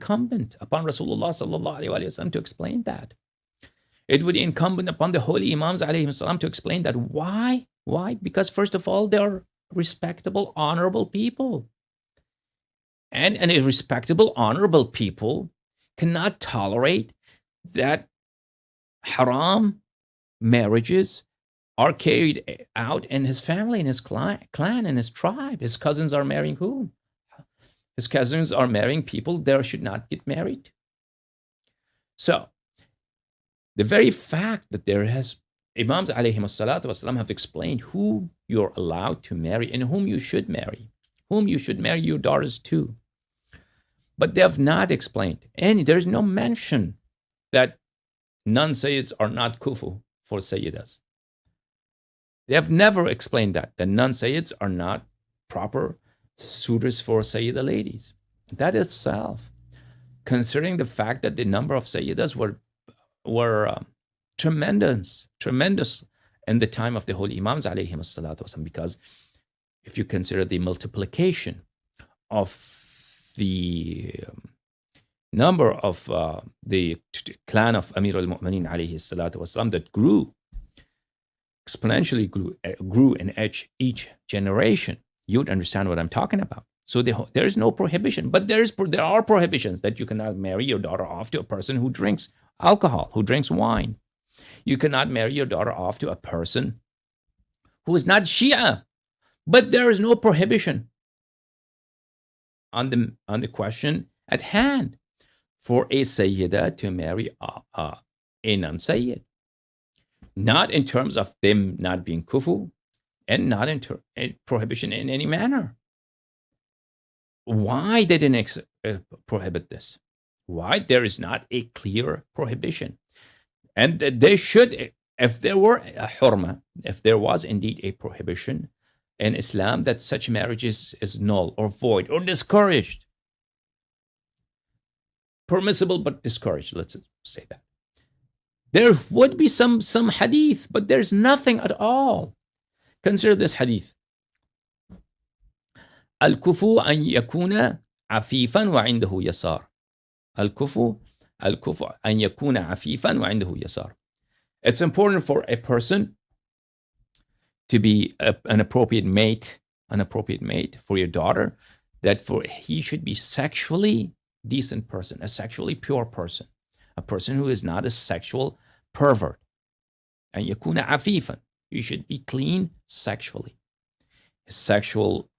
incumbent upon Rasulullah SAWW to explain that. It would be incumbent upon the holy Imams alayhim to explain that. Why? Why? Because first of all, they're respectable, honorable people. And a respectable, honorable people cannot tolerate that haram marriages are carried out in his family, in his clan, in his tribe. His cousins are marrying whom? His cousins are marrying people they should not get married. So, the very fact that there has Imams alayhim have explained who you're allowed to marry and whom you should marry your daughters to. But they have not explained, and there's no mention that non-sayyids are not kufu for sayyidas. They have never explained that non-sayyids are not proper suitors for sayyida ladies. That itself, considering the fact that the number of sayyidas were tremendous in the time of the holy Imams alayhim as-salatu wasalam, because if you consider the multiplication of the number of the clan of Amir al-Mu'mineen alayhi salatu wasalam that exponentially grew in each generation, you'd understand what I'm talking about. So there is no prohibition, but there are prohibitions that you cannot marry your daughter off to a person who drinks alcohol, who drinks wine. You cannot marry your daughter off to a person who is not Shia, but there is no prohibition on the question at hand for a sayyida to marry a non-sayyid. Not in terms of them not being kufu, and not in prohibition in any manner. Why they didn't prohibit this? Why there is not a clear prohibition? And they should, if there were a hurma, if there was indeed a prohibition in Islam that such marriages is null or void or discouraged, permissible but discouraged, let's say that, there would be some hadith, but there's nothing at all. Consider this hadith. Al-kufu an yakuna afifan wa indahu yasar. Al-kufu an yakuna afifan wa indahu yasar. It's important for a person to be an appropriate mate for your daughter, that he should be sexually decent person, a sexually pure person, a person who is not a sexual pervert. And yakuna afifan, you should be clean sexually. Sexual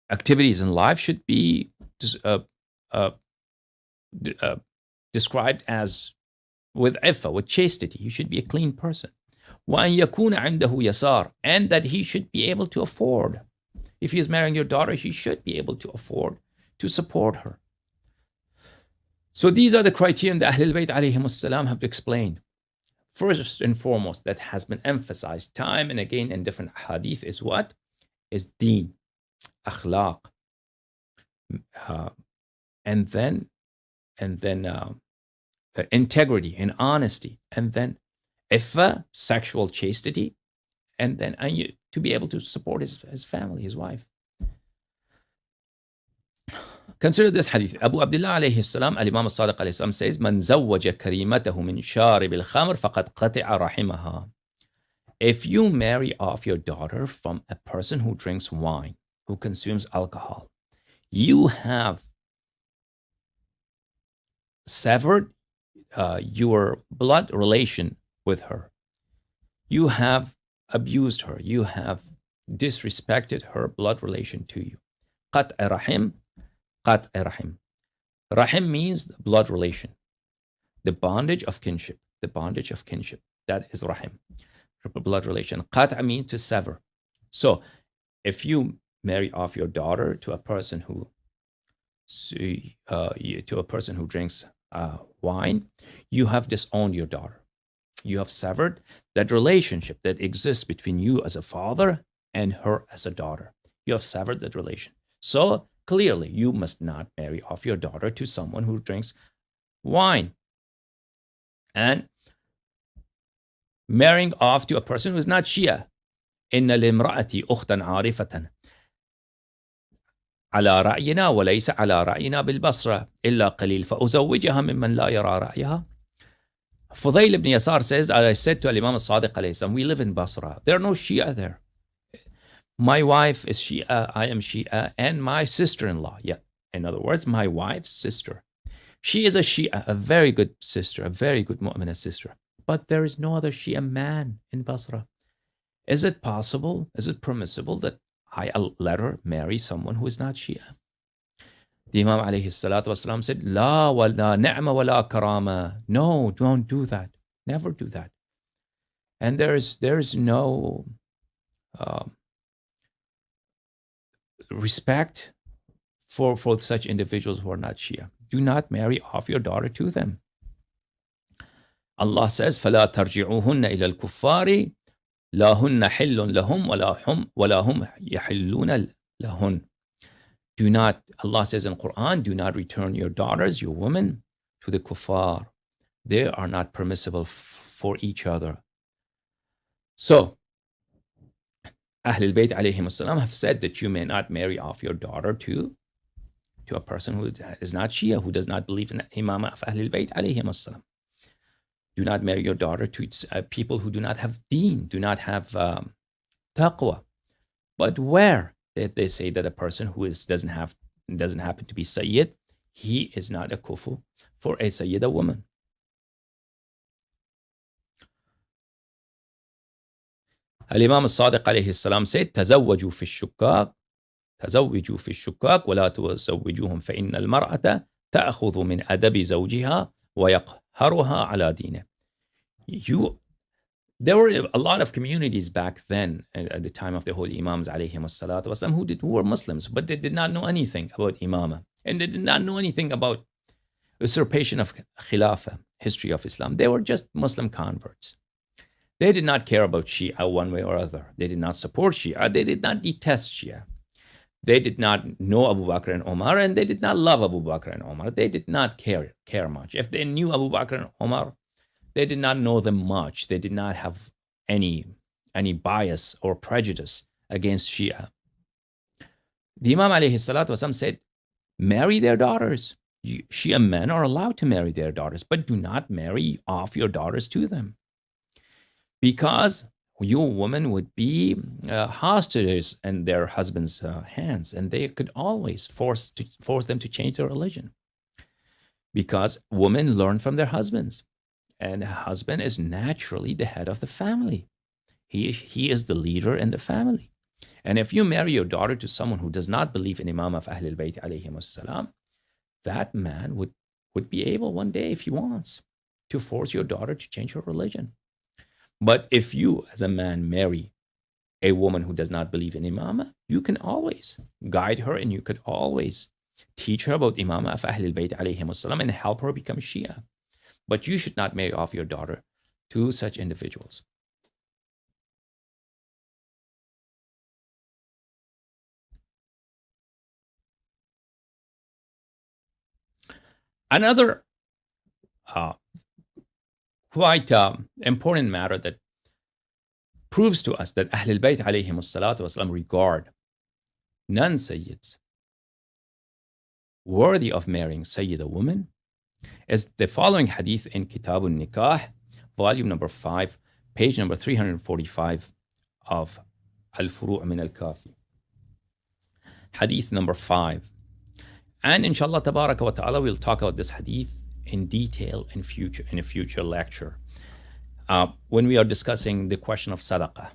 activities in life should be described as with iffa, with chastity. You should be a clean person. وَأَنْ يَكُونَ عِنْدَهُ يَسَارٌ, and that he should be able to afford. If he is marrying your daughter, he should be able to afford to support her. So these are the criteria that Ahlul Bayt alayhim salam have explained. First and foremost, that has been emphasized time and again in different hadith is what? Is deen, akhlaq, and then integrity and honesty, and then iffa, sexual chastity, and then to be able to support his family, his wife. Consider this hadith. Abu Abdullah alayhi salam, al-Imam as-Sadiq alayhi salam says, "Man zawwaja karimatahu min sharib al-khamr faqad qati'a rahimaha." If you marry off your daughter from a person who drinks wine, who consumes alcohol, you have severed your blood relation with her. You have abused her. You have disrespected her blood relation to you. Qat'a rahim. Qat'a rahim. Rahim means blood relation. The bondage of kinship. The bondage of kinship. That is rahim. Blood relation. Qat'a means to sever. So, if you marry off your daughter to a person who drinks wine, you have disowned your daughter. You have severed that relationship that exists between you as a father and her as a daughter. You have severed that relation. So clearly, you must not marry off your daughter to someone who drinks wine. And marrying off to a person who is not Shia. إِنَّ لِمْرَأَتِي أُخْتًا عَارِفَةً. على رأينا وليس على رأينا بالبصرة إلا قليل فأزوجها ممن لا يرى رأيها. Fudayl ibn Yasar says, I said to Imam Sadiq alayhi salam, we live in Basra. There are no Shia there. My wife is Shia, I am Shia, and my sister-in-law. Yeah, in other words, my wife's sister. She is a Shia, a very good sister, a very good mu'minah sister. But there is no other Shia man in Basra. Is it possible, is it permissible that I let her marry someone who is not Shia? The Imam alayhi salatu wasalam said, La wala ni'ma wala karama. No, don't do that. Never do that. And there's no respect for such individuals who are not Shia. Do not marry off your daughter to them. Allah says, فَلَا تَرْجِعُوهُنَّ إِلَى الْكُفَّارِ لَا هُنَّ حِلٌّ لَهُمْ وَلَا هُمْ يَحِلُّونَ لَهُنْ. Do not, Allah says in Quran, do not return your daughters, your women, to the kuffar. They are not permissible for each other. So, Ahlul Bayt alayhim as-salam have said that you may not marry off your daughter to a person who is not Shia, who does not believe in the Imamah of Ahlul Bayt alayhim as-salam. Do not marry your daughter to people who do not have deen, do not have taqwa. But where they say that a person who doesn't happen to be sayyed, he is not a kufu for a sayyida woman. Al-Imam Sadiq alayhi salam said, تزوجوا في الشكاك ولا تزوجوهم فإن المرأة تأخذ من أدب زوجها ويقهرها على دينه. There were a lot of communities back then at the time of the holy Imams alayhim as-salatu wasalam who were Muslims, but they did not know anything about Imamah, and they did not know anything about usurpation of Khilafah, history of Islam. They were just Muslim converts. They did not care about Shia one way or other. They did not support Shia. They did not detest Shia. They did not know Abu Bakar and Omar, and they did not love Abu Bakar and Omar. They did not care much. If they knew Abu Bakar and Omar, they did not know them much. They did not have any bias or prejudice against Shia. The Imam alayhi salatu wasalam said, marry their daughters. Shia men are allowed to marry their daughters, but do not marry off your daughters to them. Because your woman would be hostages in their husband's hands, and they could always force them to change their religion. Because women learn from their husbands. And a husband is naturally the head of the family. He is the leader in the family. And if you marry your daughter to someone who does not believe in Imam of Ahlul Bayt alayhim as-salam, that man would be able one day, if he wants, to force your daughter to change her religion. But if you, as a man, marry a woman who does not believe in Imamah, you can always guide her, and you could always teach her about Imamah of Ahlul Bayt alayhim as-salam and help her become Shia. But you should not marry off your daughter to such individuals. Another quite important matter that proves to us that Ahlul Bayt alayhim as-salatu wasalam regard non-sayyids worthy of marrying sayyida woman is the following hadith in Kitab al-Nikah, volume number 5, page number 345 of Al-Furu' min al-Kafi. Hadith number 5. And inshallah tabaraka wa ta'ala, we'll talk about this hadith in detail in a future lecture. When we are discussing the question of sadaqah.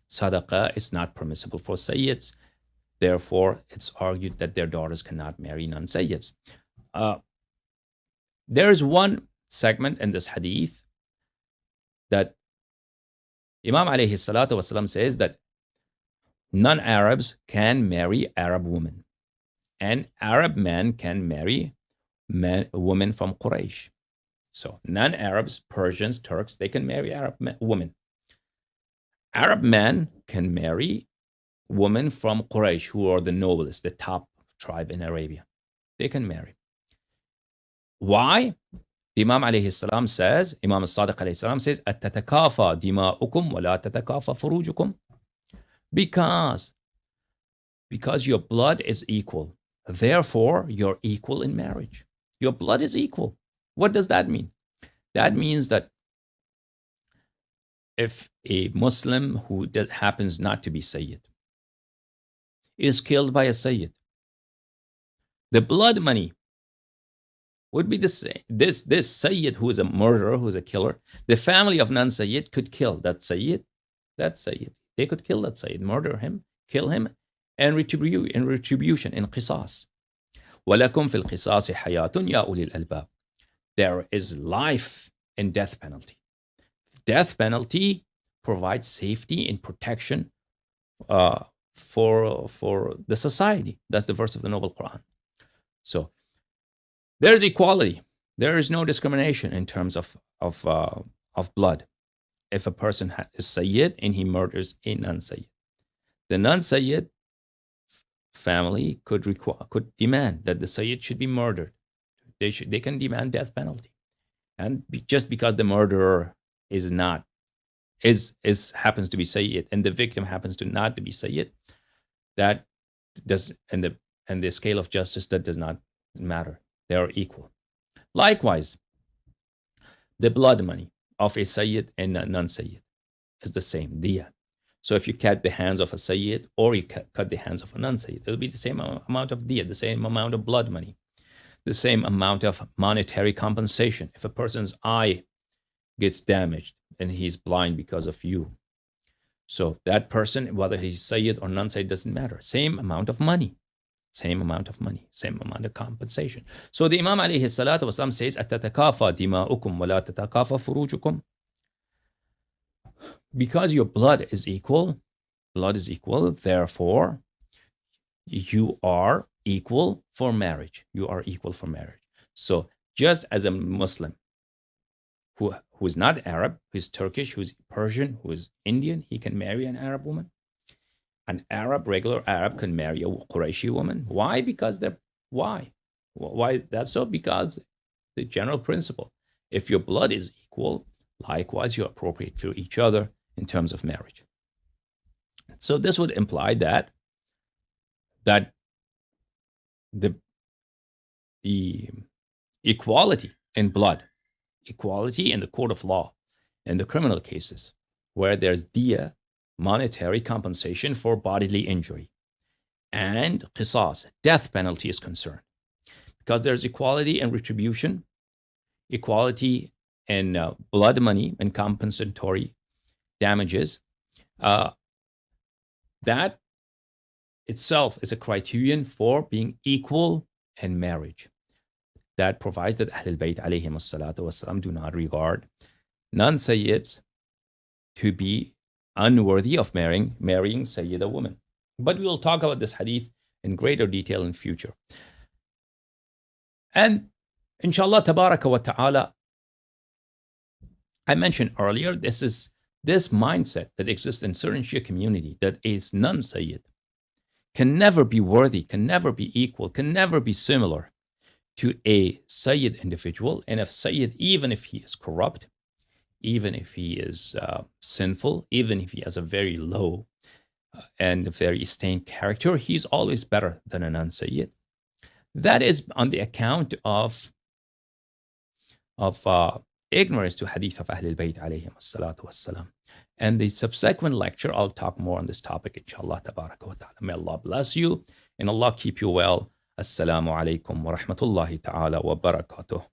Sadaqah is not permissible for sayyids. Therefore, it's argued that their daughters cannot marry non-sayyids. There is one segment in this hadith that Imam alayhi salatu wasalam says that non-Arabs can marry Arab women, and Arab men can marry women from Quraysh. So non-Arabs, Persians, Turks, they can marry Arab women. Arab men can marry women from Quraysh, who are the noblest, the top tribe in Arabia. They can marry. Why? The Imam alayhi salam says, Imam al-Sadiq alayhi salam says, أَتَّتَكَافَى دِمَاؤُكُمْ وَلَا تَتَكَافَى فُرُوجُكُمْ. Because because your blood is equal. Therefore, you're equal in marriage. Your blood is equal. What does that mean? That means that if a Muslim who happens not to be Sayyid is killed by a Sayyid, the blood money would be the same. This Sayyid who is a murderer, who is a killer, the family of non-Sayyid could kill that Sayyid. They could kill that Sayyid, murder him, kill him, and retribution, in qisas. وَلَكُمْ فِي الْقِصَاصِ حَيَاةٌ يَا أُولِي الْأَلْبَابِ. There is life in death penalty. Death penalty provides safety and protection for the society. That's the verse of the Noble Quran. So there is equality. There is no discrimination in terms of blood. If a person is Sayyid and he murders a non-Sayyid, the non-Sayyid family could demand that the Sayyid should be murdered. They can demand death penalty, and just because the murderer happens to be Sayyid and the victim happens to not to be Sayyid, that does and the scale of justice, that does not matter. They are equal. Likewise, the blood money of a Sayyid and a non-Sayyid is the same, diya. So if you cut the hands of a Sayyid or you cut the hands of a non-Sayyid, it will be the same amount of diya, the same amount of blood money, the same amount of monetary compensation. If a person's eye gets damaged and he's blind because of you, so that person, whether he's Sayyid or non-Sayyid, doesn't matter. Same amount of money, same amount of compensation. So the Imam alayhi salatu wasalam says, أَتَتَكَافَى دِمَاؤُكُمْ وَلَا تَتَكَافَى فُرُوجُكُمْ. Because your blood is equal, therefore you are equal for marriage. So just as a Muslim who is not Arab, who is Turkish, who is Persian, who is Indian, he can marry an Arab woman. An regular Arab can marry a Qurayshi woman. Why? Why that's so? Because the general principle, if your blood is equal, likewise you're appropriate to each other in terms of marriage. So this would imply that the equality in blood, equality in the court of law, in the criminal cases, where there's diya, monetary compensation for bodily injury, and qisas, death penalty, is concerned. Because there's equality in retribution, equality in blood money and compensatory damages, that itself is a criterion for being equal in marriage. That provides that Ahlul Bayt alayhim as-salatu was-salam do not regard non-Sayyids to be unworthy of marrying Sayyida woman. But we will talk about this hadith in greater detail in future. And inshallah tabaraka wa ta'ala, I mentioned earlier, this mindset that exists in certain Shia community, that is non-Sayyid, can never be worthy, can never be equal, can never be similar to a Sayyid individual. And if Sayyid, even if he is corrupt, even if he is sinful, even if he has a very low and very stained character, he's always better than a non-Sayyid. That is on the account of ignorance to hadith of Ahlul Bayt alayhim as-salatu was-salam. And the subsequent lecture, I'll talk more on this topic, inshallah tabaraka wa ta'ala. May Allah bless you and Allah keep you well. Assalamu alaikum wa rahmatullahi ta'ala wa barakatuh.